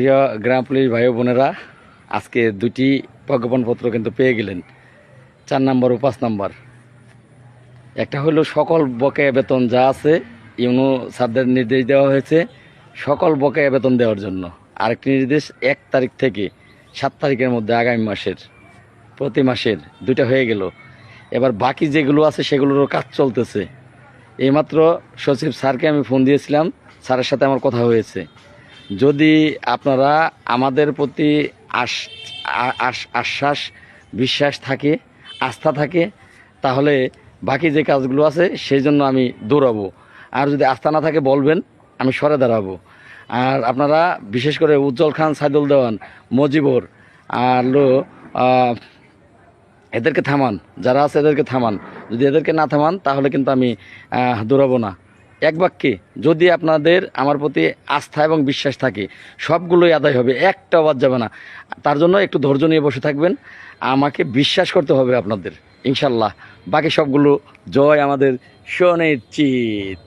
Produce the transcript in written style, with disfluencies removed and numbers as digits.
প্রিয় গ্রাম পুলিশ ভাই বোনেরা, আজকে দুটি প্রজ্ঞাপনপত্র কিন্তু পেয়ে গেলেন, 4 নম্বর ও 5 নম্বর। একটা হলো সকল বকেয়া বেতন যা আছে ইউনো স্যারদের নির্দেশ দেওয়া হয়েছে সকল বকেয়া বেতন দেওয়ার জন্য। আরেকটি নির্দেশ 1 তারিখ থেকে 7 তারিখের মধ্যে আগামী মাসের প্রতি মাসের, দুইটা হয়ে গেল। এবার বাকি যেগুলো আছে সেগুলোরও কাজ চলতেছে। এইমাত্র সচিব স্যারকে আমি ফোন দিয়েছিলাম, স্যারের সাথে আমার কথা হয়েছে। যদি আপনারা আমাদের প্রতি আশ্বাস বিশ্বাস থাকে, আস্থা থাকে, তাহলে বাকি যে কাজগুলো আছে সেই জন্য আমি দৌড়াবো। আর যদি আস্থা না থাকে বলবেন, আমি সরে দাঁড়াবো। আর আপনারা বিশেষ করে উজ্জ্বল খান, সাইদুল দেওয়ান, মজিবর আর এদেরকে থামান, যারা আছে এদেরকে থামান। যদি এদেরকে না থামান তাহলে কিন্তু আমি দৌড়াবো না। এক বাক্যে, যদি আপনাদের আমার প্রতি আস্থা এবং বিশ্বাস থাকে, সবগুলোই আদায় হবে, একটাও বাদ যাবে না। তার জন্য একটু ধৈর্য নিয়ে বসে থাকবেন, আমাকে বিশ্বাস করতে হবে আপনাদের, ইনশাল্লাহ বাকি সবগুলো জয় আমাদের সুনিশ্চিত।